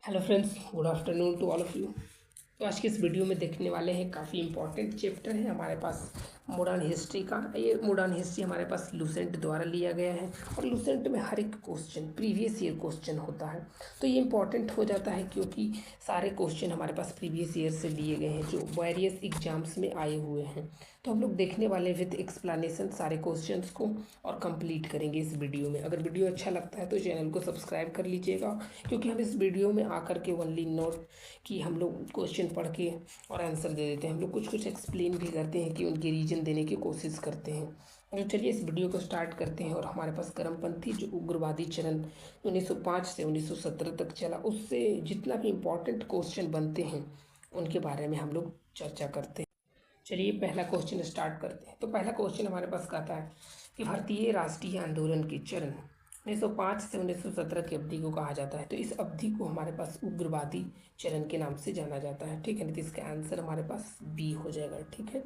Hello friends, good afternoon to all of you. तो आज की इस वीडियो में देखने वाले हैं काफ़ी इंपॉर्टेंट चैप्टर है हमारे पास मॉडर्न हिस्ट्री का। ये मॉडर्न हिस्ट्री हमारे पास लूसेंट द्वारा लिया गया है और लूसेंट में हर एक क्वेश्चन प्रीवियस ईयर क्वेश्चन होता है। तो ये इंपॉर्टेंट हो जाता है क्योंकि सारे क्वेश्चन हमारे पास प्रीवियस ईयर से लिए गए हैं जो वेरियस एग्जाम्स में आए हुए हैं। तो हम लोग देखने वाले विद एक्सप्लेनेशन सारे क्वेश्चंस को और कंप्लीट करेंगे इस वीडियो में। अगर वीडियो अच्छा लगता है तो चैनल को सब्सक्राइब कर लीजिएगा, क्योंकि हम इस वीडियो में आकर के ओनली नोट कि हम लोग क्वेश्चन पढ़ के और आंसर दे देते हैं, हम लोग कुछ कुछ एक्सप्लेन भी करते हैं कि उनके रीजन देने की कोशिश करते हैं। तो चलिए इस वीडियो को स्टार्ट करते हैं। और हमारे पास करमपंथी जो उग्रवादी चरण 1905 से 1917 तक चला, उससे जितना भी इम्पोर्टेंट क्वेश्चन बनते हैं उनके बारे में हम लोग चर्चा करते हैं। चलिए पहला क्वेश्चन स्टार्ट करते हैं। तो पहला क्वेश्चन हमारे पास कहता है कि भारतीय राष्ट्रीय आंदोलन के चरण 1905 से 1917 की अवधि को कहा जाता है। तो इस अवधि को हमारे पास उग्रवादी चरण के नाम से जाना जाता है। ठीक है ना, तो इसका आंसर हमारे पास बी हो जाएगा। ठीक है,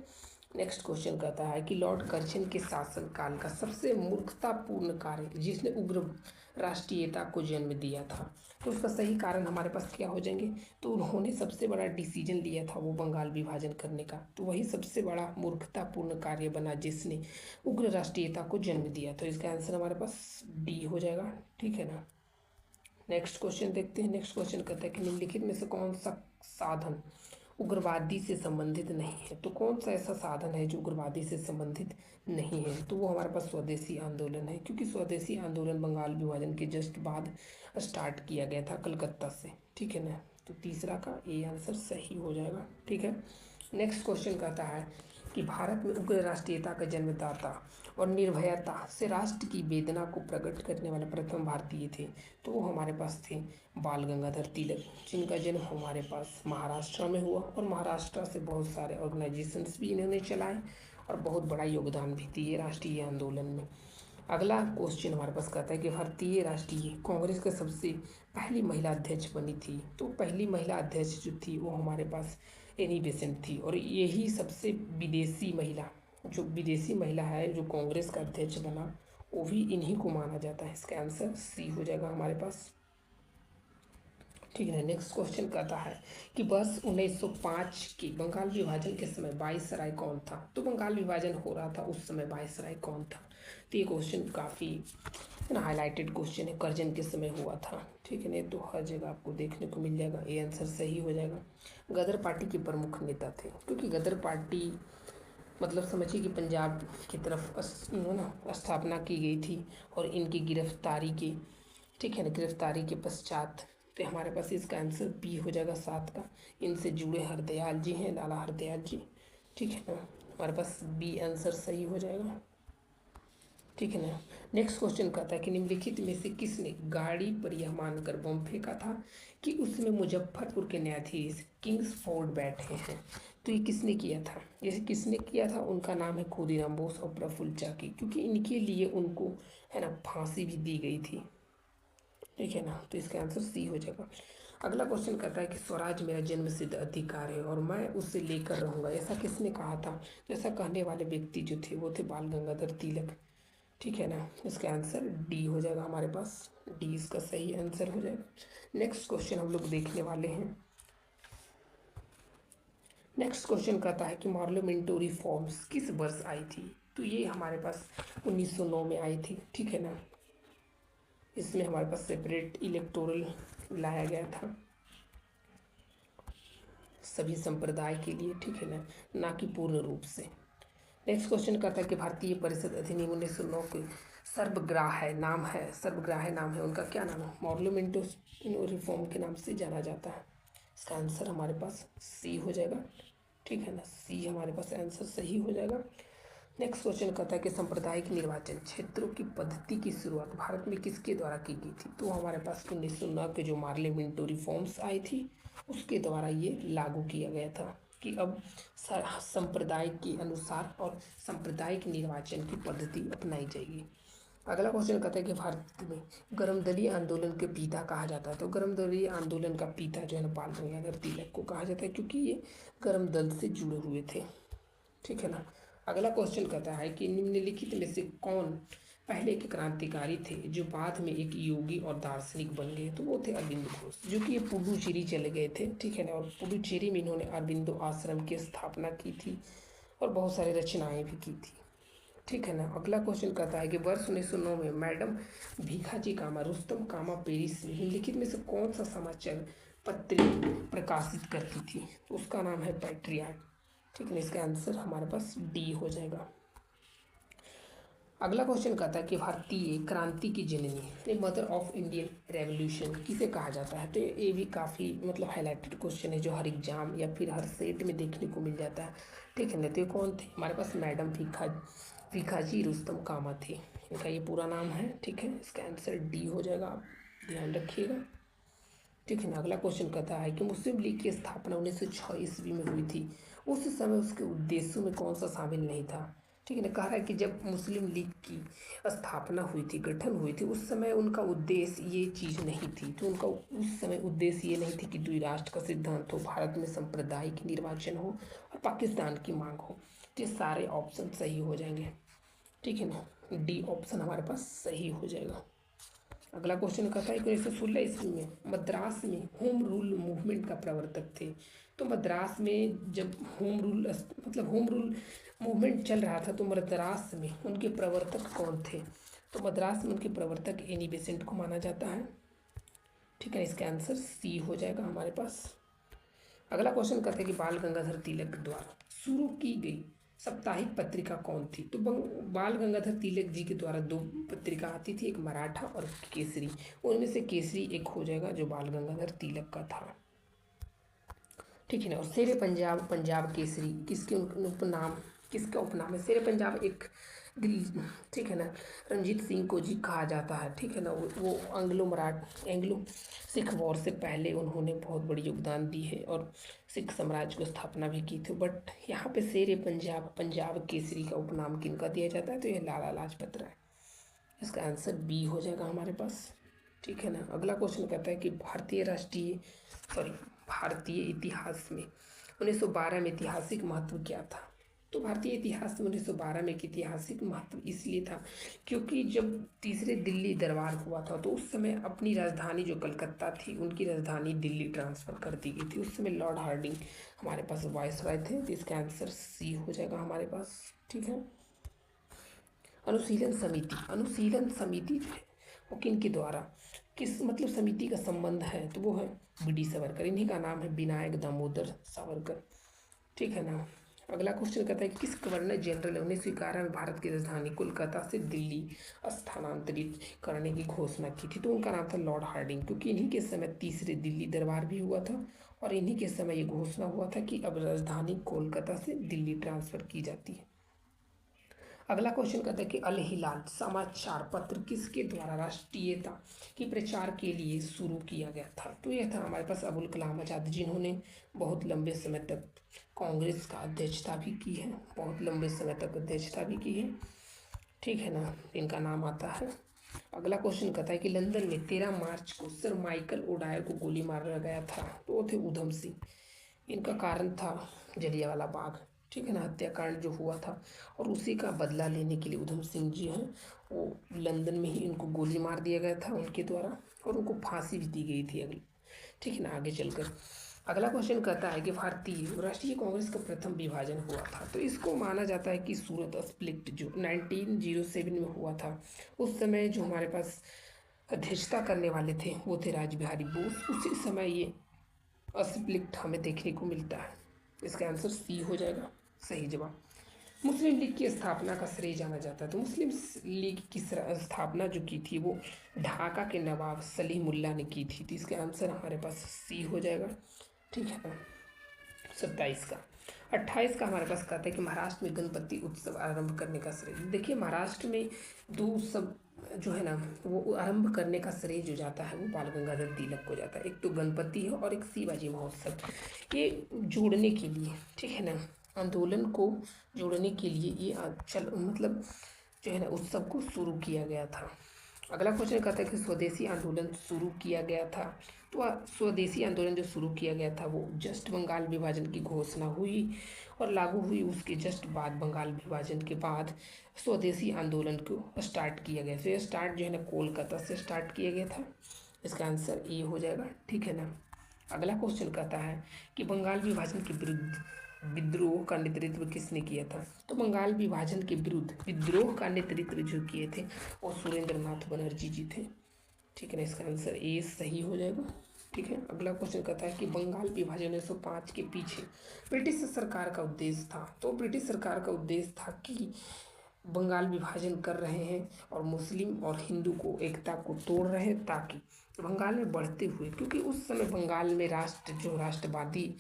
नेक्स्ट क्वेश्चन कहता है कि लॉर्ड कर्जन के शासनकाल का सबसे मूर्खतापूर्ण कार्य जिसने उग्र राष्ट्रीयता को जन्म दिया था, तो उसका सही कारण हमारे पास क्या हो जाएंगे। तो उन्होंने सबसे बड़ा डिसीजन लिया था वो बंगाल विभाजन करने का, तो वही सबसे बड़ा मूर्खतापूर्ण कार्य बना जिसने उग्र राष्ट्रीयता को जन्म दिया। तो इसका आंसर हमारे पास डी हो जाएगा। ठीक है ना, नेक्स्ट क्वेश्चन देखते हैं। नेक्स्ट क्वेश्चन कहता है कि निम्नलिखित में से कौन सा साधन उग्रवादी से संबंधित नहीं है। तो कौन सा ऐसा साधन है जो उग्रवादी से संबंधित नहीं है, तो वो हमारे पास स्वदेशी आंदोलन है, क्योंकि स्वदेशी आंदोलन बंगाल विभाजन के जस्ट बाद स्टार्ट किया गया था कलकत्ता से। ठीक है ना, तो तीसरा का ए आंसर सही हो जाएगा। ठीक है, नेक्स्ट क्वेश्चन कहता है कि भारत में उग्र राष्ट्रीयता का जन्मदाता और निर्भयता से राष्ट्र की वेदना को प्रकट करने वाले प्रथम भारतीय थे, तो वो हमारे पास थे बाल गंगाधर तिलक, जिनका जन्म हमारे पास महाराष्ट्र में हुआ और महाराष्ट्र से बहुत सारे ऑर्गेनाइजेशंस भी इन्होंने चलाए और बहुत बड़ा योगदान भी दिए राष्ट्रीय आंदोलन में। अगला क्वेश्चन हमारे पास कहता है कि भारतीय राष्ट्रीय कांग्रेस का सबसे पहली महिला अध्यक्ष बनी थी। तो पहली महिला अध्यक्ष जो थी वो हमारे पास एनी बेसेंट थी, और यही सबसे विदेशी महिला है जो कांग्रेस का अध्यक्ष बना, वो भी इन्हीं को माना जाता है। इसका आंसर सी हो जाएगा हमारे पास। ठीक है, नेक्स्ट क्वेश्चन कहता है कि वर्ष 1905 के बंगाल विभाजन के समय वायसराय कौन था। तो बंगाल विभाजन हो रहा था उस समय वायसराय कौन था। तो ये क्वेश्चन काफ़ी ना हाईलाइटेड क्वेश्चन है, कर्जन के समय हुआ था। ठीक है ना, तो हर जगह आपको देखने को मिल जाएगा, ये आंसर सही हो जाएगा। गदर पार्टी के प्रमुख नेता थे, क्योंकि गदर पार्टी मतलब समझिए कि पंजाब की तरफ स्थापना की गई थी और इनकी गिरफ्तारी के, ठीक है ना, गिरफ्तारी के पश्चात तो हमारे पास इसका आंसर बी हो जाएगा 7 का। इनसे जुड़े हरदयाल जी हैं, लाला हरदयाल जी। ठीक है ना, हमारे पास बी आंसर सही हो जाएगा। ठीक है ना, नेक्स्ट क्वेश्चन कहता है कि निम्नलिखित में से किसने गाड़ी पर यह मानकर बम फेंका था कि उसमें मुजफ्फरपुर के न्यायाधीश किंग्सफोर्ड बैठे हैं। तो ये किसने किया था, जैसे किसने किया था, उनका नाम है खुदीराम बोस और प्रफुल्ल चाकी, क्योंकि इनके लिए उनको है ना फांसी भी दी गई थी। ठीक है ना, तो इसका आंसर सी हो जाएगा। अगला क्वेश्चन कहता है कि स्वराज मेरा जन्मसिद्ध अधिकार है और मैं उसे लेकर रहूँगा, ऐसा किसने कहा था। तो ऐसा कहने वाले व्यक्ति जो थे वो थे बाल गंगाधर तिलक। ठीक है ना, इसका आंसर डी हो जाएगा हमारे पास, डी इसका सही आंसर हो जाएगा। नेक्स्ट क्वेश्चन हम लोग देखने वाले हैं। नेक्स्ट क्वेश्चन कहता है कि पार्लियामेंट्री रिफॉर्म्स किस वर्ष आई थी। तो ये हमारे पास 1909 में आई थी। ठीक है ना, इसमें हमारे पास सेपरेट इलेक्टोरल लाया गया था सभी संप्रदाय के लिए। ठीक है ना कि पूर्ण रूप से। नेक्स्ट क्वेश्चन कहता है कि भारतीय परिषद अधिनियम 1909 के सर्वग्राह्य नाम है उनका क्या नाम है। पार्लियामेंट्री रिफॉर्म के नाम से जाना जाता है। इसका आंसर हमारे पास सी हो जाएगा। ठीक है ना, सी हमारे पास आंसर सही हो जाएगा। नेक्स्ट क्वेश्चन कहता है कि सांप्रदायिक निर्वाचन क्षेत्रों की पद्धति की शुरुआत भारत में किसके द्वारा की गई थी। तो हमारे पास 1909 के जो पार्लियामेंट्री रिफॉर्म्स आई थी उसके द्वारा ये लागू किया गया था कि अब संप्रदाय के अनुसार और सांप्रदायिक निर्वाचन की पद्धति अपनाई जाएगी। अगला क्वेश्चन कहता है कि भारत में गर्मदलीय आंदोलन के पिता कहा जाता है। तो गर्मदलीय आंदोलन का पिता जो है ना बाल गंगाधर तिलक को कहा जाता है, क्योंकि ये गर्म दल से जुड़े हुए थे। ठीक है ना, अगला क्वेश्चन कहता है कि निम्नलिखित में से कौन पहले के क्रांतिकारी थे जो बाद में एक योगी और दार्शनिक बन गए, तो वो थे अरविंद घोष, जो कि ये पुडुचेरी चले गए थे, ठीक है ना। और पुडुचेरी में इन्होंने अरविंदो आश्रम की स्थापना की थी और बहुत सारी रचनाएं भी की थी, ठीक है ना। अगला क्वेश्चन कहता है कि वर्ष 1909 में मैडम भीखाजी कामा रुस्तम कामा पेरिस में निम्नलिखित में से कौन सा समाचार पत्र प्रकाशित करती थी, तो उसका नाम है पैट्रियाट, ठीक है ना। इसका आंसर हमारे पास डी हो जाएगा। अगला क्वेश्चन कहता है कि भारतीय क्रांति की जननी, मदर ऑफ इंडियन रेवोल्यूशन किसे कहा जाता है, तो ये भी काफ़ी मतलब हाईलाइटेड क्वेश्चन है जो हर एग्जाम या फिर हर सेट में देखने को मिल जाता है, ठीक है ना। तो ये कौन थे हमारे पास, मैडम भीखाजी रुस्तम कामा थे, इनका ये पूरा नाम है, ठीक है। इसका आंसर डी हो जाएगा, आप ध्यान रखिएगा, ठीक है ना। अगला क्वेश्चन कहता है कि मुस्लिम लीग की स्थापना 1906 ईस्वी में हुई थी, उस समय उसके उद्देश्यों में कौन सा शामिल नहीं था, ठीक है ना। कह रहा है कि जब मुस्लिम लीग की स्थापना हुई थी, गठन हुई थी, उस समय उनका उद्देश्य ये चीज़ नहीं थी, तो उनका उस समय उद्देश्य ये नहीं थी कि द्विराष्ट्र का सिद्धांत हो, भारत में सांप्रदायिक निर्वाचन हो और पाकिस्तान की मांग हो। तो ये सारे ऑप्शन सही हो जाएंगे, ठीक है ना। डी ऑप्शन हमारे पास सही हो जाएगा। अगला क्वेश्चन कहता है कि 1916 ईस्वी में मद्रास में होम रूल मूवमेंट का प्रवर्तक थे, तो मद्रास में जब होम रूल मतलब होम रूल मूवमेंट चल रहा था, तो मद्रास में उनके प्रवर्तक कौन थे, तो मद्रास में उनके प्रवर्तक एनी बेसेंट को माना जाता है, ठीक है। इसका आंसर सी हो जाएगा हमारे पास। अगला क्वेश्चन कहते हैं कि बाल गंगाधर तिलक द्वारा शुरू की गई साप्ताहिक पत्रिका कौन थी, तो बाल गंगाधर तिलक जी के द्वारा दो पत्रिका आती थी, एक मराठा और केसरी, उनमें से केसरी एक हो जाएगा जो बाल गंगाधर तिलक का था, ठीक है ना। और शेर पंजाब, पंजाब केसरी किसके उपनाम, किसका उपनाम है, शेर पंजाब एक दिल्ली, ठीक है ना, रंजीत सिंह को जी कहा जाता है, ठीक है ना। वो एंग्लो सिख वॉर से पहले उन्होंने बहुत बड़ी योगदान दी है और सिख साम्राज्य को स्थापना भी की थी। बट यहाँ पे शेर पंजाब, पंजाब केसरी का उपनाम किनका दिया जाता है, तो ये लाला लाजपत राय, इसका आंसर बी हो जाएगा हमारे पास, ठीक है ना। अगला क्वेश्चन कहता है कि भारतीय इतिहास में 1912 में ऐतिहासिक महत्व क्या था, तो भारतीय इतिहास में 1912 में एक ऐतिहासिक महत्व इसलिए था क्योंकि जब तीसरे दिल्ली दरबार हुआ था, तो उस समय अपनी राजधानी जो कलकत्ता थी, उनकी राजधानी दिल्ली ट्रांसफ़र कर दी गई थी। उस समय लॉर्ड हार्डिंग हमारे पास वाइसराय थे, तो इसका आंसर सी हो जाएगा हमारे पास, ठीक है। अनुशीलन समिति जो है वो किन के द्वारा, किस मतलब समिति का संबंध है, तो वो है बी.डी. सावरकर, इन्हीं का नाम है विनायक दामोदर सावरकर, ठीक है ना। अगला क्वेश्चन कहता है कि किस गवर्नर जनरल ने 1911 में भारत की राजधानी कोलकाता से दिल्ली स्थानांतरित करने की घोषणा की थी, तो उनका नाम था लॉर्ड हार्डिंग, क्योंकि इन्हीं के समय तीसरे दिल्ली दरबार भी हुआ था और इन्हीं के समय ये घोषणा हुआ था कि अब राजधानी कोलकाता से दिल्ली ट्रांसफ़र की जाती है। अगला क्वेश्चन कहता है कि अल हिलाल समाचार पत्र किसके द्वारा राष्ट्रीयता के प्रचार के लिए शुरू किया गया था, तो यह था हमारे पास अबुल कलाम आज़ाद, जिन्होंने बहुत लंबे समय तक कांग्रेस का अध्यक्षता भी की है, बहुत लंबे समय तक अध्यक्षता भी की है, ठीक है ना। इनका नाम आता है। अगला क्वेश्चन कहता है कि लंदन में 13 मार्च को सर माइकल ओडायर को गोली मारा गया था, तो वो थे उधम सिंह, इनका कारण था जलियांवाला बाग, ठीक है ना, हत्याकांड जो हुआ था, और उसी का बदला लेने के लिए उधम सिंह जी हैं वो लंदन में ही इनको गोली मार दिया गया था उनके द्वारा, और उनको फांसी भी दी गई थी अगली, ठीक है ना, आगे चलकर। अगला क्वेश्चन कहता है कि भारतीय राष्ट्रीय कांग्रेस का प्रथम विभाजन हुआ था, तो इसको माना जाता है कि सूरत स्प्लिट जो 1907 में हुआ था, उस समय जो हमारे पास अध्यक्षता करने वाले थे वो थे रासबिहारी बोस, उसी समय ये स्प्लिट हमें देखने को मिलता है, इसका आंसर सी हो जाएगा सही जवाब। मुस्लिम लीग की स्थापना का श्रेय जाना जाता है, तो मुस्लिम लीग की स्थापना जो की थी वो ढाका के नवाब सलीमुल्लाह ने की थी, तो इसका आंसर हमारे पास सी हो जाएगा, ठीक है ना। 27 का 28 का हमारे पास कहता है कि महाराष्ट्र में गणपति उत्सव आरंभ करने का श्रेय, देखिए महाराष्ट्र में दो उत्सव जो है ना वो आरंभ करने का श्रेय जो जाता है वो बाल गंगाधर तिलक को जाता है, एक तो गणपति है और एक शिवाजी महोत्सव, ये जोड़ने के लिए, ठीक है ना, आंदोलन को जोड़ने के लिए ये मतलब जो है ना उत्सव को शुरू किया गया था, अगला क्वेश्चन कहता है कि स्वदेशी आंदोलन शुरू किया गया था। तो स्वदेशी आंदोलन जो शुरू किया गया था वो जस्ट बंगाल विभाजन की घोषणा हुई और लागू हुई, उसके जस्ट बाद बंगाल विभाजन के बाद स्वदेशी आंदोलन को स्टार्ट किया गया। तो ये स्टार्ट जो है ना कोलकाता से स्टार्ट किया गया था। इसका आंसर ए हो जाएगा, ठीक है ना। अगला क्वेश्चन कहता है कि बंगाल विभाजन के विरुद्ध विद्रोह का नेतृत्व किसने किया था। तो बंगाल विभाजन के विरुद्ध विद्रोह का नेतृत्व जो किए थे वो सुरेंद्र नाथ बनर्जी जी थे, ठीक है ना। इसका आंसर ए सही हो जाएगा, ठीक है। अगला क्वेश्चन कहता है कि बंगाल विभाजन 1905 के पीछे ब्रिटिश सरकार का उद्देश्य था। तो ब्रिटिश सरकार का उद्देश्य था कि बंगाल विभाजन कर रहे हैं और मुस्लिम और हिंदू को एकता को तोड़ रहे हैं, ताकि बंगाल में बढ़ते हुए, क्योंकि उस समय बंगाल में राष्ट्रवादी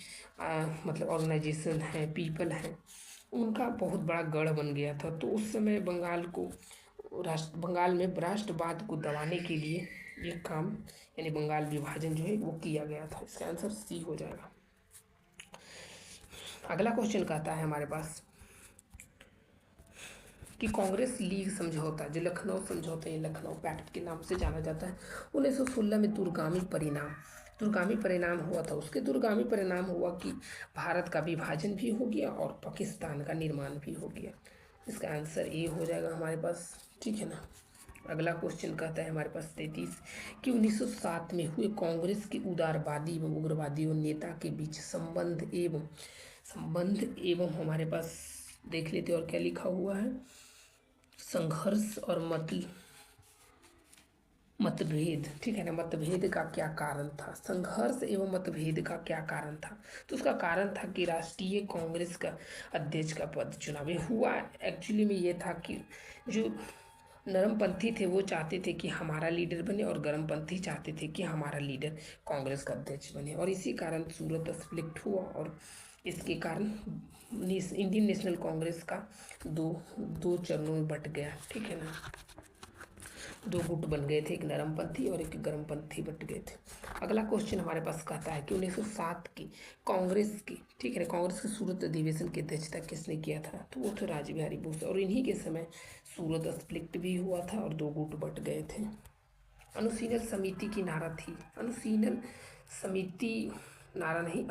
मतलब ऑर्गेनाइजेशन है, पीपल हैं, उनका बहुत बड़ा गढ़ बन गया था। तो उस समय बंगाल में राष्ट्रवाद को दबाने के लिए ये काम यानी बंगाल विभाजन जो है वो किया गया था। इसका आंसर सी हो जाएगा। अगला क्वेश्चन कहता है हमारे पास कि कांग्रेस लीग समझौता, जो लखनऊ समझौता या लखनऊ पैक्ट के नाम से जाना जाता है, 1916 में दूरगामी परिणाम हुआ था। उसके दूरगामी परिणाम हुआ कि भारत का विभाजन भी हो गया और पाकिस्तान का निर्माण भी हो गया। इसका आंसर ए हो जाएगा हमारे पास, ठीक है ना। अगला क्वेश्चन कहता है हमारे पास 33 कि 1907 में हुए कांग्रेस के उदारवादी व उग्रवादी नेता के बीच संबंध एवं हमारे पास देख लेते और क्या लिखा हुआ है, संघर्ष और मतभेद, ठीक है ना। मतभेद का क्या कारण था, संघर्ष एवं मतभेद का क्या कारण था। तो उसका कारण था कि राष्ट्रीय कांग्रेस का अध्यक्ष का पद चुनाव हुआ। एक्चुअली में ये था कि जो नरमपंथी थे वो चाहते थे कि हमारा लीडर बने और गर्मपंथी चाहते थे कि हमारा लीडर कांग्रेस का अध्यक्ष बने, और इसी कारण सूरत स्प्लिट हुआ और इसके कारण इंडियन नेशनल कांग्रेस का दो चरणों में बट गया, ठीक है ना। दो गुट बन गए थे, एक नरमपंथी और एक गर्मपंथी बट गए थे। अगला क्वेश्चन हमारे पास कहता है कि 1907 की कांग्रेस की, ठीक है ना, कांग्रेस के सूरत अधिवेशन की अध्यक्षता किसने किया था। तो वो थे रासबिहारी बोस, और इन्हीं के समय सूरत स्प्लिट भी हुआ था और दो गुट बट गए थे। अनुशीलन समिति की नारा थी, अनुशीलन समिति नारा नहीं,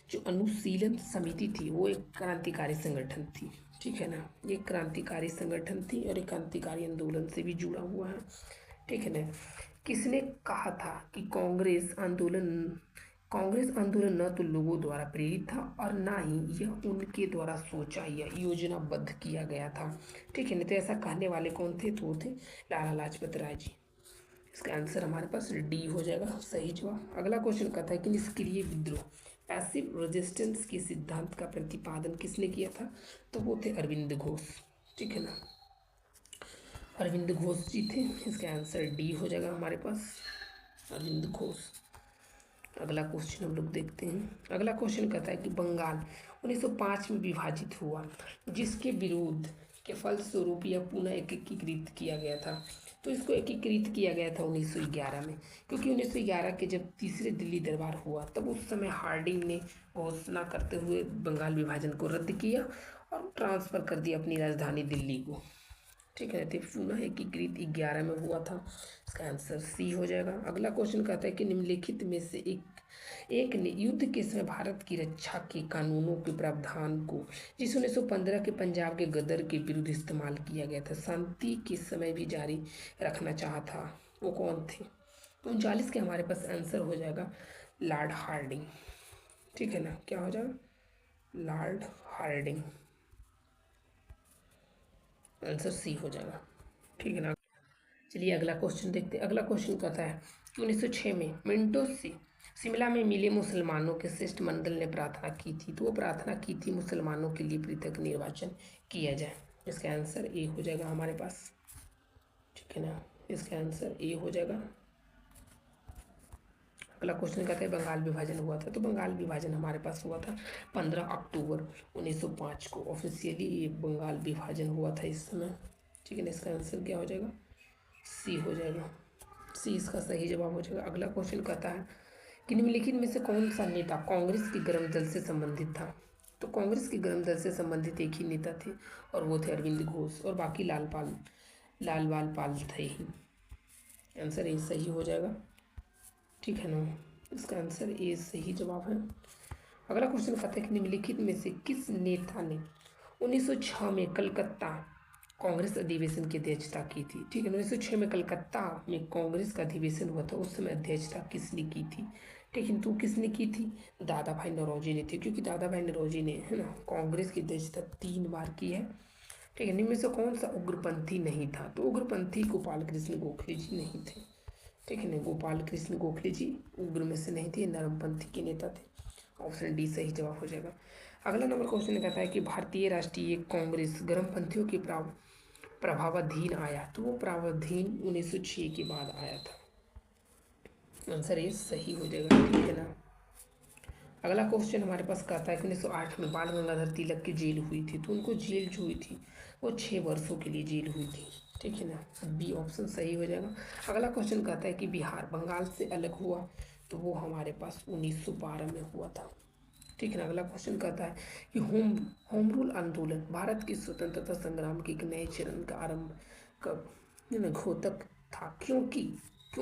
जो अनुशीलन समिति थी वो एक क्रांतिकारी संगठन थी, ठीक है ना। ये क्रांतिकारी संगठन थी और एक क्रांतिकारी आंदोलन से भी जुड़ा हुआ है, ठीक है ना। किसने कहा था कि कांग्रेस आंदोलन न तो लोगों द्वारा प्रेरित था और ना ही यह उनके द्वारा सोचा या योजनाबद्ध किया गया था, ठीक है ना। तो ऐसा कहने वाले कौन थे, तो वो थे लाला लाजपत राय जी। इसका आंसर हमारे पास डी हो जाएगा, सही जवाब। अगला क्वेश्चन कहता है कि निष्क्रिय विद्रोह, पैसिव रेजिस्टेंस के सिद्धांत का प्रतिपादन किसने किया था। तो वो थे अरविंद घोष, ठीक है ना। अरविंद घोष जी थे। इसका आंसर डी हो जाएगा हमारे पास, अरविंद घोष। अगला क्वेश्चन हम लोग देखते हैं। अगला क्वेश्चन कहता है कि बंगाल 1905 में विभाजित हुआ, जिसके विरोध के फलस्वरूप यह पुनः एकीकृत किया गया था। तो इसको एकीकृत किया गया था 1911 में, क्योंकि 1911 के जब तीसरे दिल्ली दरबार हुआ तब उस समय हार्डिंग ने घोषणा करते हुए बंगाल विभाजन को रद्द किया और ट्रांसफ़र कर दिया अपनी राजधानी दिल्ली को, ठीक है। तो पुनः एकीकृत 11 में हुआ था। इसका आंसर सी हो जाएगा। अगला क्वेश्चन कहता है कि निम्नलिखित में से एक ने युद्ध के समय भारत की रक्षा के कानूनों के प्रावधान को, जिस 1915 के पंजाब के गदर के विरुद्ध इस्तेमाल किया गया था, शांति के समय भी जारी रखना चाहा था, वो कौन थे। तो 39 के हमारे पास आंसर हो जाएगा लॉर्ड हार्डिंग, ठीक है ना। क्या हो जाएगा, लॉर्ड हार्डिंग। आंसर सी हो जाएगा, ठीक है ना। चलिए अगला क्वेश्चन देखते हैं। अगला क्वेश्चन कहता है कि 1906 में मिंटो से शिमला में मिले मुसलमानों के शिष्टमंडल ने प्रार्थना की थी। तो वो प्रार्थना की थी मुसलमानों के लिए पृथक निर्वाचन किया जाए। इसका आंसर ए हो जाएगा हमारे पास, ठीक है ना। इसका आंसर ए हो जाएगा। अगला क्वेश्चन कहता है बंगाल विभाजन हुआ था। तो बंगाल विभाजन हमारे पास हुआ था 15 अक्टूबर 1905 को ऑफिशियली ये बंगाल विभाजन हुआ था इस समय, ठीक है ना। इसका आंसर क्या हो जाएगा, सी हो जाएगा, सी इसका सही जवाब हो जाएगा। अगला क्वेश्चन कहता है कि निम्नलिखित में से कौन सा नेता कांग्रेस के गर्म दल से संबंधित था। तो कांग्रेस के गर्म दल से संबंधित एक ही नेता थे और वो थे अरविंद घोष, और बाकी लालपाल लाल बाल पाल थे ही। आंसर ए सही हो जाएगा, ठीक है ना। इसका आंसर ए सही जवाब है। अगला क्वेश्चन कहता है कि निम्नलिखित में से किस नेता ने 1906 में कलकत्ता कांग्रेस अधिवेशन की अध्यक्षता की थी। ठीक है, 1906 में कलकत्ता में कांग्रेस का अधिवेशन हुआ था, उस समय अध्यक्षता किसने की थी। ठीक है, तो किसने की थी, दादा भाई नौरोजी ने थी, क्योंकि दादा भाई नौरोजी ने, है ना, कांग्रेस की अध्यक्षता 3 बार की है। ठीक है, इनमें से कौन सा उग्रपंथी नहीं था, तो उग्रपंथी गोपाल कृष्ण गोखले जी नहीं थे। ठीक है ना, गोपाल कृष्ण गोखले जी उग्र में से नहीं थे, नरमपंथी के नेता थे। ऑप्शन डी सही जवाब हो जाएगा। अगला नंबर क्वेश्चन कहता है कि भारतीय राष्ट्रीय कांग्रेस गर्मपंथियों के प्रभावाधीन आया, तो वो प्रभावाधीन 1906 के बाद आया था। आंसर ये सही हो जाएगा, ठीक है ना। अगला क्वेश्चन हमारे पास कहता है कि 1908 में बाल गंगाधर तिलक की जेल हुई थी, तो उनको जेल जो हुई थी वो 6 वर्षों के लिए जेल हुई थी। ठीक है ना, बी ऑप्शन सही हो जाएगा। अगला क्वेश्चन कहता है कि बिहार बंगाल से अलग हुआ, तो वो हमारे पास 1912 में हुआ था। ठीक है ना। अगला क्वेश्चन कहता है कि होम रूल आंदोलन भारत की स्वतंत्रता संग्राम के एक नए चरण का आरंभ कब, घोतक था, क्यों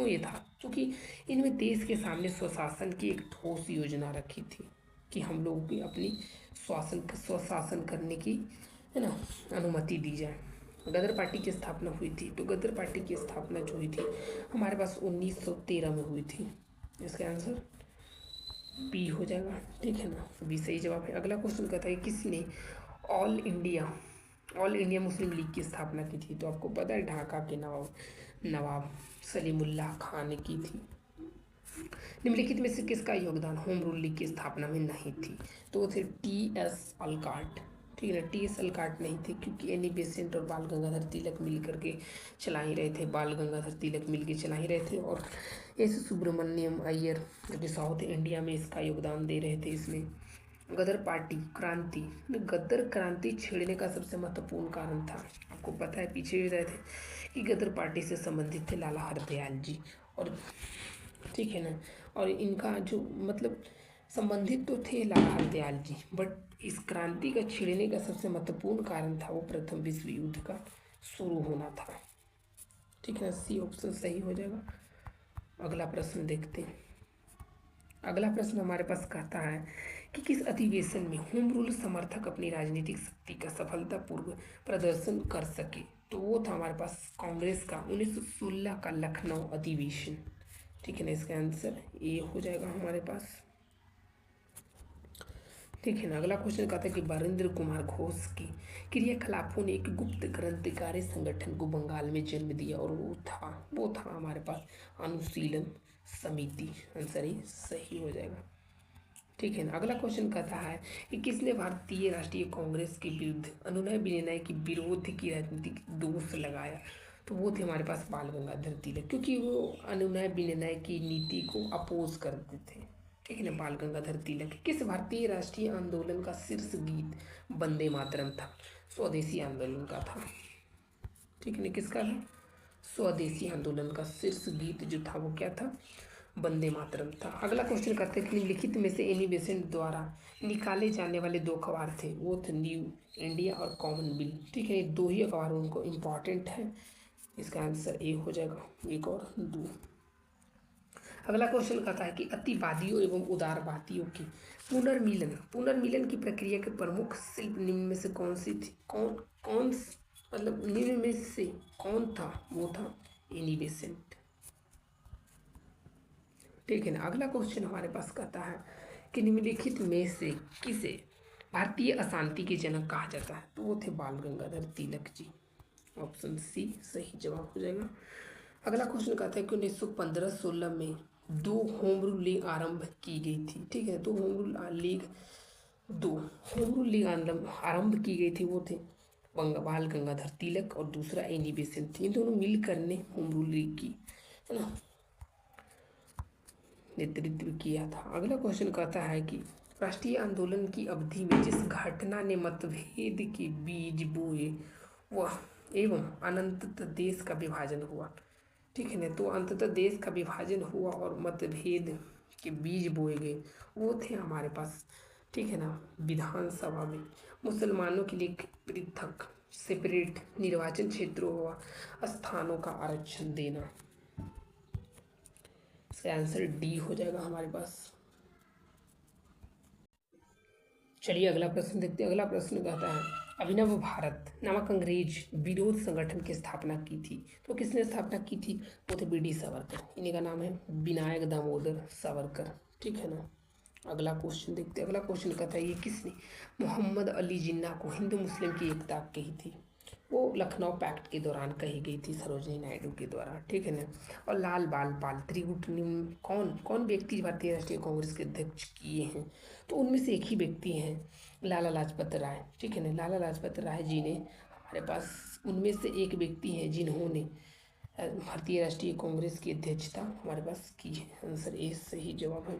ये था, क्योंकि इनमें देश के सामने स्वशासन की एक ठोस योजना रखी थी कि हम लोगों की अपनी स्वशासन करने की, है ना, अनुमति दी जाए। गदर पार्टी की स्थापना हुई थी, तो गदर पार्टी की स्थापना जो हुई थी हमारे पास 1913 में हुई थी। इसका आंसर बी हो जाएगा, ठीक है ना, बी सही जवाब है। अगला क्वेश्चन कहता है किसने ऑल इंडिया मुस्लिम लीग की स्थापना की थी, तो आपको पता है ढाका के नवाब सलीमुल्लाह खान ने की थी। निम्नलिखित में से किसका योगदान होम रूल लीग की स्थापना में नहीं थी, तो वो थे टी.एस. अलकाट। ठीक है ना, टी.एस. अलकाट नहीं थे, क्योंकि एनी बेसेंट और बाल गंगाधर तिलक मिल करके चला ही रहे थे, बाल गंगाधर तिलक मिल के चला ही रहे थे, और एस सुब्रमण्यम अय्यर जो साउथ इंडिया में इसका योगदान दे रहे थे। इसमें गदर क्रांति छेड़ने का सबसे महत्वपूर्ण कारण था, आपको पता है पीछे भी रहे थे, कि गदर पार्टी से संबंधित थे लाला हरदयाल जी, और ठीक है ना, और इनका जो मतलब संबंधित तो थे लाला हरदयाल जी, बट इस क्रांति का छेड़ने का सबसे महत्वपूर्ण कारण था वो प्रथम विश्व युद्ध का शुरू होना था। ठीक है ना, सी ऑप्शन सही हो जाएगा। अगला प्रश्न देखते हैं। अगला प्रश्न हमारे पास कहता है कि किस अधिवेशन में होम रूल समर्थक अपनी राजनीतिक शक्ति का सफलतापूर्वक प्रदर्शन कर सके, तो वो था हमारे पास कांग्रेस का 1916 का लखनऊ अधिवेशन। ठीक है ना, इसका आंसर ए हो जाएगा हमारे पास। ठीक है ना। अगला क्वेश्चन कहता है कि बरिंद्र कुमार घोष की क्रियाकलापों ने एक गुप्त क्रांतिकारी संगठन को बंगाल में जन्म दिया, और वो था हमारे पास अनुशीलन समिति। आंसर ही सही हो जाएगा। ठीक है ना। अगला क्वेश्चन कहता है कि किसने भारतीय राष्ट्रीय कांग्रेस के विरुद्ध अनुनय विनय की विरोध की राजनीतिक दोष लगाया, तो वो थे हमारे पास बाल गंगाधर तिलक, क्योंकि वो अनुनय विनय की नीति को अपोज करते थे। ठीक है ना, बाल गंगाधर तिलक। किस भारतीय राष्ट्रीय आंदोलन का शीर्ष गीत वंदे मातरम था, स्वदेशी आंदोलन का था। ठीक है ना, किसका था, स्वदेशी आंदोलन का शीर्ष गीत जो था वो क्या था, वंदे मातरम था। अगला क्वेश्चन करते हैं कि निम्नलिखित में से एनी बेसेंट द्वारा निकाले जाने वाले 2 अखबार थे, वो थे न्यू इंडिया और कॉमनवेल्थ। ठीक है, ये 2 ही अखबार उनको इम्पॉर्टेंट है। इसका आंसर ए हो जाएगा, 1 और 2। अगला क्वेश्चन कहता है कि अतिवादियों एवं उदारवादियों की पुनर्मिलन की प्रक्रिया के प्रमुख शिल्प निम्न में से कौन सी थी, कौन मतलब निम्न में से कौन था, वो था एनी बेसेंट। ठीक है ना। अगला क्वेश्चन हमारे पास कहता है कि निम्नलिखित में से किसे भारतीय अशांति के जनक कहा जाता है, तो वो थे बाल गंगाधर तिलक जी। ऑप्शन सी सही जवाब हो जाएगा। अगला क्वेश्चन कहता है कि 1915-16 में 2 होम रूल लीग आरंभ की गई थी। ठीक है, 2 होम रूल लीग आरंभ की गई थी, वो थे बाल गंगाधर तिलक और दूसरा एनी बेसेंट थी। इन दोनों मिलकर ने होम रूल लीग की, है ना, नेतृत्व किया था। अगला क्वेश्चन कहता है कि राष्ट्रीय आंदोलन की अवधि में जिस घटना ने मतभेद के बीज बोए वह एवं अनंततः देश का विभाजन हुआ। ठीक है ना, तो अंततः देश का विभाजन हुआ और मतभेद के बीज बोए गए, वो थे हमारे पास, ठीक है ना, विधानसभा में मुसलमानों के लिए पृथक सेपरेट निर्वाचन क्षेत्रों व स्थानों का आरक्षण देना। इसका आंसर डी हो जाएगा हमारे पास। चलिए अगला प्रश्न देखते हैं। अगला प्रश्न कहता है अभिनव भारत नामक अंग्रेज विरोध संगठन की स्थापना की थी। तो किसने स्थापना की थी? वो थे बी.डी. सावरकर। इन्हीं का नाम है विनायक दामोदर सावरकर। ठीक है ना। अगला क्वेश्चन देखते हैं। अगला क्वेश्चन कहता है ये किसने मोहम्मद अली जिन्ना को हिंदू मुस्लिम की एकता कही थी? वो लखनऊ पैक्ट के दौरान कही गई थी सरोजनी नायडू के द्वारा। ठीक है ना। और लाल बाल पाल त्रिगुट कौन कौन व्यक्ति भारतीय राष्ट्रीय कांग्रेस के अध्यक्ष किए हैं? तो उनमें से एक ही व्यक्ति हैं, लाला लाजपत राय। ठीक है ना। लाला लाजपत राय जी ने हमारे पास उनमें से एक व्यक्ति हैं जिन्होंने भारतीय राष्ट्रीय कांग्रेस की अध्यक्षता हमारे पास की है। आंसर ए सही जवाब है।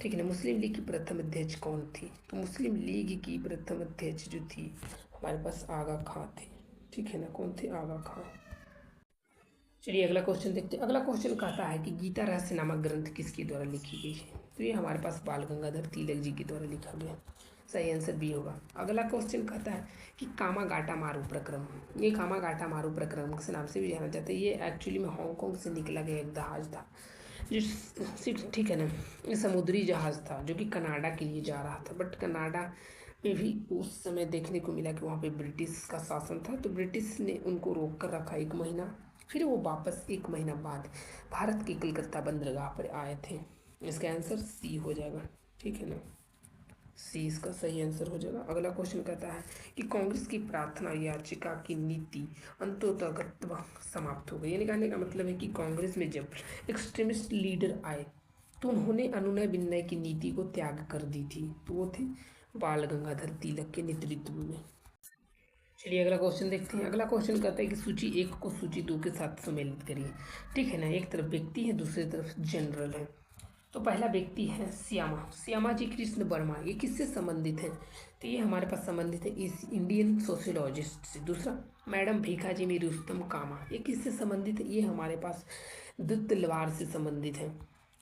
ठीक है ना। मुस्लिम लीग की प्रथम अध्यक्ष कौन थी? तो मुस्लिम लीग की प्रथम अध्यक्ष जो थी हमारे पास आगा खां थे। ठीक है ना। कौन थे? आगा खां। चलिए अगला क्वेश्चन देखते हैं। अगला क्वेश्चन कहता है कि गीता रहस्य नामक ग्रंथ किसके द्वारा लिखी गई है? तो ये हमारे पास बाल गंगाधर तिलक जी के द्वारा लिखा गया। सही आंसर बी होगा। अगला क्वेश्चन कहता है कि कामागाटा मारू प्रक्रम, ये कामागाटा मारू प्रक्रम के नाम से भी जाना जाता है। ये एक्चुअली में हांगकांग से निकला गया एक जहाज था जो, ठीक है ना, ये समुद्री जहाज़ था जो कि कनाडा के लिए जा रहा था। बट कनाडा में भी उस समय देखने को मिला कि वहाँ पे ब्रिटिश का शासन था, तो ब्रिटिश ने उनको रोक कर रखा 1 महीना। फिर वो वापस 1 महीना बाद भारत के कलकत्ता बंदरगाह पर आए थे। इसका आंसर सी हो जाएगा। ठीक है ना। सी इसका सही आंसर हो जाएगा। अगला क्वेश्चन कहता है कि कांग्रेस की प्रार्थना याचिका की नीति अंततोगत्वा समाप्त हो गई। यानी कहने का मतलब है कि कांग्रेस में जब एक्सट्रीमिस्ट लीडर आए तो उन्होंने अनुनय विनय की नीति को त्याग कर दी थी। तो वो थे बाल गंगाधर तिलक के नेतृत्व में। चलिए अगला क्वेश्चन देखते हैं। अगला क्वेश्चन कहता है कि सूची 1 को सूची 2 के साथ सम्मिलित करिए। ठीक है ना। एक तरफ व्यक्ति है, दूसरी तरफ जनरल है। तो पहला व्यक्ति है श्यामा, श्यामा जी कृष्ण वर्मा। ये किससे संबंधित है? तो ये हमारे पास संबंधित है इस इंडियन सोशियोलॉजिस्ट से। दूसरा मैडम भीखाजी में रुस्तम कामा, ये किससे संबंधित है? ये हमारे पास दत्त तलवार से संबंधित है।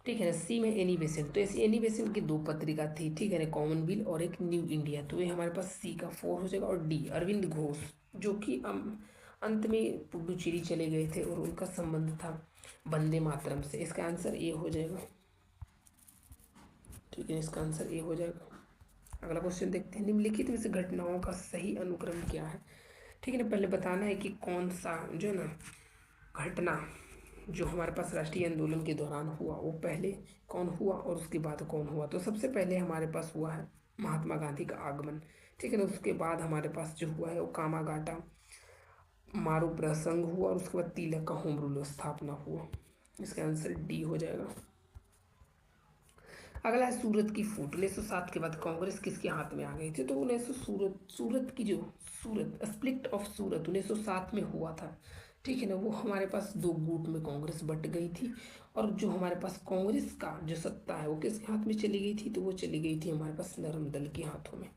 ठीक है ना। सी में एनी बेसेंट, तो ऐसी एनी बेसेंट की 2 पत्रिका थी। ठीक है ना, कॉमनवेल्थ और एक न्यू इंडिया। तो ये हमारे पास सी का 4 हो जाएगा। और डी अरविंद घोष जो कि अंत में पुडुचेरी चले गए थे और उनका संबंध था वंदे मातरम से। इसका आंसर ए हो जाएगा। ठीक है, इसका आंसर ए हो जाएगा। अगला क्वेश्चन देखते हैं। निम्नलिखित में से घटनाओं का सही अनुक्रम क्या है? ठीक है ना। पहले बताना है कि कौन सा जो है ना घटना जो हमारे पास राष्ट्रीय आंदोलन के दौरान हुआ वो पहले कौन हुआ और उसके बाद कौन हुआ। तो सबसे पहले हमारे पास हुआ है महात्मा गांधी का आगमन। ठीक है ना। उसके बाद हमारे पास जो हुआ है वो कामागाटा मारू प्रसंग हुआ और उसके बाद तिलक का होम रूल स्थापना हुआ। इसका आंसर डी हो जाएगा। अगला है सूरत की फूट। 1907 के बाद कांग्रेस किसके हाथ में आ गई थी? तो 1900 सूरत की जो स्प्लिट ऑफ सूरत 1907 में हुआ था। ठीक है ना। वो हमारे पास 2 गुट में कांग्रेस बट गई थी और जो हमारे पास कांग्रेस का जो सत्ता है वो किसके हाथ में चली गई थी? तो वो चली गई थी हमारे पास नरम दल के हाथों में।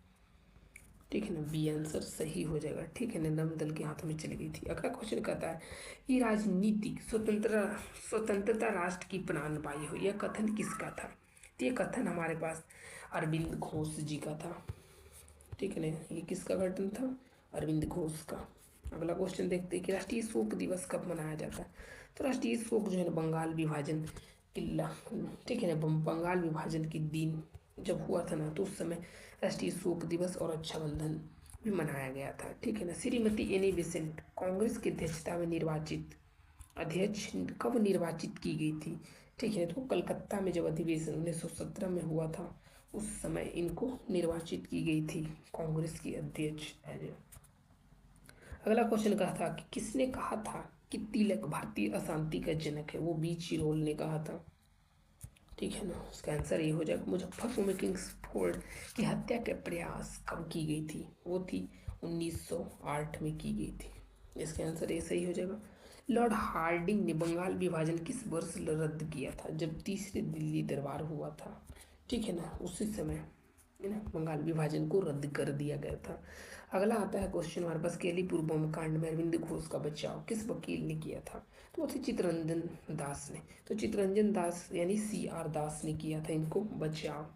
ठीक है ना। बी आंसर सही हो जाएगा। ठीक है ना। नरम दल के हाथों में चली गई थी। अगला क्वेश्चन कहता है कि राजनीतिक स्वतंत्रता राष्ट्र की प्राणवायु हो, यह कथन किसका था? तो ये कथन हमारे पास अरविंद घोष जी का था। ठीक है ना। ये किसका कथन था? अरविंद घोष का। अगला क्वेश्चन देखते हैं कि राष्ट्रीय शोक दिवस कब मनाया जाता है? तो राष्ट्रीय शोक जो है ना बंगाल विभाजन किला, ठीक है ना, बंगाल विभाजन के दिन जब हुआ था ना तो उस समय राष्ट्रीय शोक दिवस और रक्षाबंधन भी मनाया गया था। ठीक है ना। श्रीमती एनी बेसेंट कांग्रेस की अध्यक्षता में अध्यक्ष कब निर्वाचित की गई थी? ठीक है। तो कलकत्ता में जब अधिवेशन 1917 में हुआ था उस समय इनको निर्वाचित की गई थी कांग्रेस की अध्यक्ष। अगला क्वेश्चन कहा था कि किसने कहा था कि तिलक भारतीय अशांति का जनक है? वो बी चिरोल ने कहा था। ठीक है ना। उसका आंसर ये हो जाएगा। मुजफ्फरपुर में किंग्सफोर्ड की हत्या के प्रयास कब की गई थी? वो थी 1908 में की गई थी। इसका आंसर ये सही हो जाएगा। लॉर्ड हार्डिंग ने बंगाल विभाजन किस वर्ष रद्द किया था? जब तीसरे दिल्ली दरबार हुआ था। ठीक है ना। उसी समय है ना बंगाल विभाजन को रद्द कर दिया गया था। अगला आता है क्वेश्चन हमारे पास केलीपुर बम कांड में अरविंद घोष का बचाव किस वकील ने किया था? तो वो थे चित्तरंजन दास ने। तो चित्तरंजन दास यानी CR दास ने किया था इनको बचाव।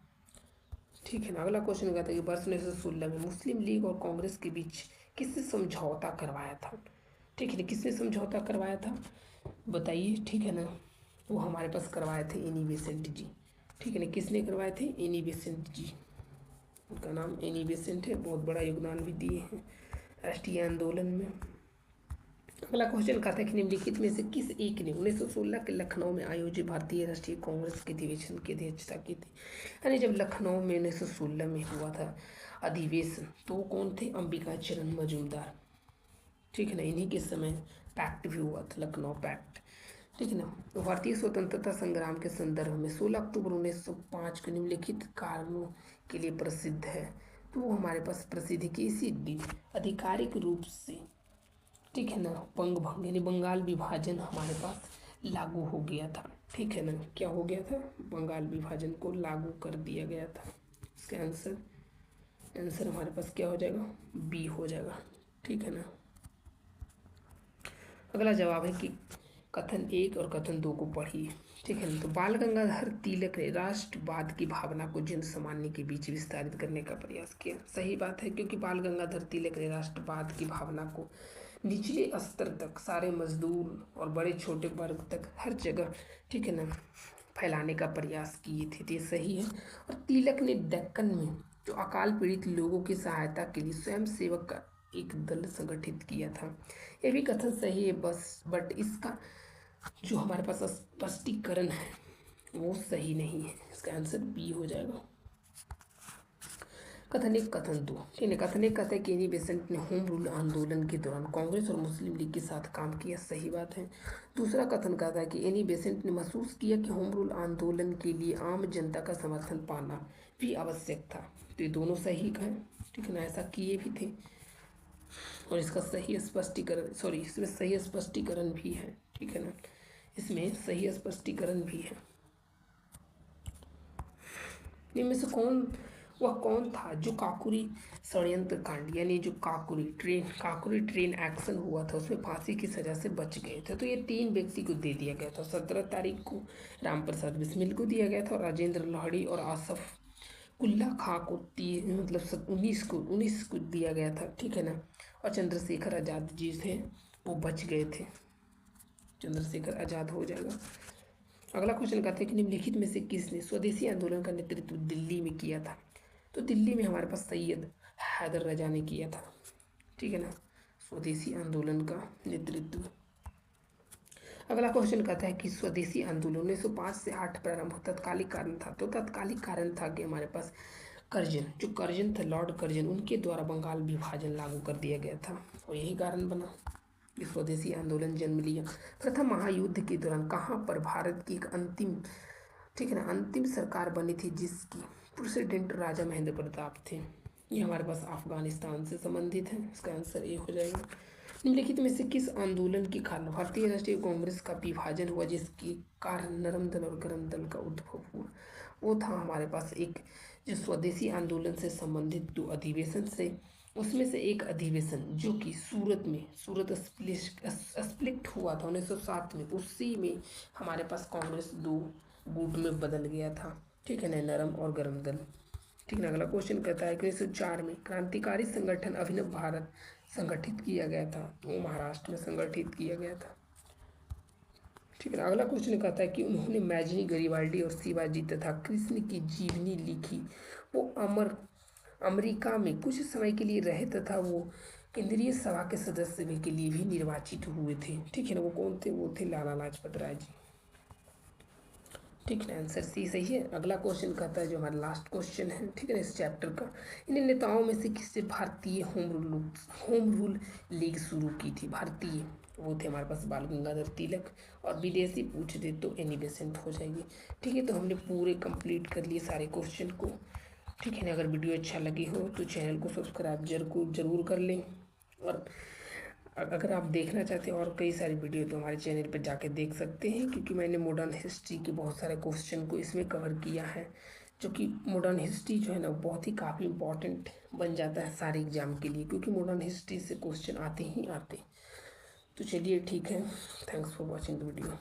ठीक है ना। अगला क्वेश्चन कहता है कि वर्ष 1916 में मुस्लिम लीग और कांग्रेस के बीच किसने समझौता करवाया था। ठीक है ना, किसने समझौता करवाया था बताइए। ठीक है ना, वो हमारे पास करवाए थे एनी बेसेंट जी। ठीक है ना, किसने करवाए थे, एनी बेसेंट जी। उनका नाम एनी बेसेंट है, बहुत बड़ा योगदान भी दिए हैं राष्ट्रीय आंदोलन में। अगला क्वेश्चन कहता है कि निम्नलिखित में से किस एक ने 1916 के लखनऊ में आयोजित भारतीय राष्ट्रीय कांग्रेस के अधिवेशन की अध्यक्षता की थी। यानी जब लखनऊ में 1916 में हुआ था अधिवेशन, तो वो कौन थे, अंबिका चरण मजूमदार। ठीक है ना, इन्हीं के समय पैक्ट भी हुआ था, लखनऊ पैक्ट। ठीक है ना। तो भारतीय स्वतंत्रता संग्राम के संदर्भ में 16 अक्टूबर 1905 को निम्नलिखित कारणों के लिए प्रसिद्ध है। तो वो हमारे पास प्रसिद्ध है कि इसी दिन आधिकारिक रूप से, ठीक है ना, बंग यानी बंगाल विभाजन हमारे पास लागू हो गया था। ठीक है ना, क्या हो गया था, बंगाल विभाजन को लागू कर दिया गया था। इसका आंसर हमारे पास क्या हो जाएगा, बी हो जाएगा। ठीक है ना। अगला जवाब है कि कथन 1 और कथन 2 को पढ़िए। ठीक है ना। तो बाल गंगाधर तिलक ने राष्ट्रवाद की भावना को जन सामान्य के बीच विस्तारित करने का प्रयास किया। सही बात है, क्योंकि बाल गंगाधर तिलक ने राष्ट्रवाद की भावना को निचले स्तर तक, सारे मजदूर और बड़े छोटे वर्ग तक, हर जगह, ठीक है ना, फैलाने का प्रयास किए थे। तो ये सही है। और तिलक ने दक्कन में जो अकाल पीड़ित लोगों की सहायता के लिए स्वयं सेवक का एक दल संगठित किया था। ये भी कथन सही है, बट इसका जो हमारे पास स्पष्टीकरण है वो सही नहीं है। इसका आंसर बी हो जाएगा। कथन 1 कथन 2। ठीक है, कथन 1 कहता है कि एनी बेसेंट ने होम रूल आंदोलन के दौरान कांग्रेस और मुस्लिम लीग के साथ काम किया। सही बात है। दूसरा कथन कहता है कि एनी बेसेंट ने महसूस किया कि होम रूल आंदोलन के लिए आम जनता का समर्थन पाना भी आवश्यक था। तो ये दोनों सही है। ठीक है ना, ऐसा किए भी थे। और इसका सही स्पष्टीकरण, इसमें सही स्पष्टीकरण भी है। ठीक है ना, इसमें सही स्पष्टीकरण भी है। इनमें से कौन था जो काकुरी षड्यंत्र कांड, यानी जो काकुरी ट्रेन एक्शन हुआ था, उसमें फांसी की सजा से बच गए थे। तो ये 3 व्यक्ति को दे दिया गया था। 17 तारीख को रामप्रसाद बिस्मिल को दिया गया था, और राजेंद्र लाहिड़ी और आसफ उल्ला खां को 19 को दिया गया था। ठीक है ना। और चंद्रशेखर आज़ाद जी थे, वो बच गए थे। चंद्रशेखर आज़ाद हो जाएगा। अगला क्वेश्चन कहते हैं कि निम्नलिखित में से किसने स्वदेशी आंदोलन का नेतृत्व दिल्ली में किया था। तो दिल्ली में हमारे पास सैयद हैदर रजा ने किया था। ठीक है ना, स्वदेशी आंदोलन का नेतृत्व। अगला क्वेश्चन कहता है कि स्वदेशी आंदोलन 1905 से 8 प्रारंभ तत्कालिक कारण था। तो तत्कालिक कारण था कि हमारे पास कर्जन थे, लॉर्ड कर्जन, उनके द्वारा बंगाल विभाजन लागू कर दिया गया था, और यही कारण बना कि स्वदेशी आंदोलन जन्म लिया। प्रथम महायुद्ध के दौरान कहाँ पर भारत की एक अंतिम सरकार बनी थी, जिसकी प्रेसिडेंट राजा महेंद्र प्रताप थे। ये हमारे पास अफगानिस्तान से संबंधित है। इसका आंसर ए हो जाएगा। निम्नलिखित में से किस आंदोलन के कारण भारतीय राष्ट्रीय कांग्रेस का विभाजन हुआ, जिसके कारण नरम दल और गरम दल का उद्भव हुआ। वो था हमारे पास एक जो स्वदेशी आंदोलन से संबंधित 2 अधिवेशन से, उसमें से एक अधिवेशन जो कि सूरत स्प्लिट हुआ था 1907 में, उसी में हमारे पास कांग्रेस 2 गुट में बदल गया था। ठीक है ना, नरम और गरम दल। ठीक है ना। अगला क्वेश्चन कहता है कि 1904 में क्रांतिकारी संगठन अभिनव भारत संगठित किया गया था। वो महाराष्ट्र में संगठित किया गया था। ठीक है ना। अगला क्वेश्चन कहता है कि उन्होंने मैजनी, गरिबाल्डी और शिवाजी तथा कृष्ण की जीवनी लिखी। वो अमेरिका में कुछ समय के लिए रहे तथा वो केंद्रीय सभा के सदस्य के लिए भी निर्वाचित हुए थे। ठीक है ना, वो कौन थे, वो थे लाला लाजपत राय जी। ठीक है, आंसर सी सही है। अगला क्वेश्चन कहता है, जो हमारा लास्ट क्वेश्चन है, ठीक है ना, इस चैप्टर का, इन नेताओं में से किससे भारतीय होम रूल लीग शुरू की थी। भारतीय, वो थे हमारे पास बाल गंगाधर तिलक, और विदेशी पूछ दे तो एनी बेसेंट हो जाएगी। ठीक है, तो हमने पूरे कंप्लीट कर लिए सारे क्वेश्चन को। ठीक है ना, अगर वीडियो अच्छा लगी हो तो चैनल को सब्सक्राइब जरूर कर लें, और अगर आप देखना चाहते हैं और कई सारी वीडियो तो हमारे चैनल पर जाके देख सकते हैं, क्योंकि मैंने मॉडर्न हिस्ट्री के बहुत सारे क्वेश्चन को इसमें कवर किया है, जो कि मॉडर्न हिस्ट्री जो है ना बहुत ही काफ़ी इंपॉर्टेंट बन जाता है सारे एग्जाम के लिए, क्योंकि मॉडर्न हिस्ट्री से क्वेश्चन आते ही आते। तो चलिए ठीक है, thanks for watching the video.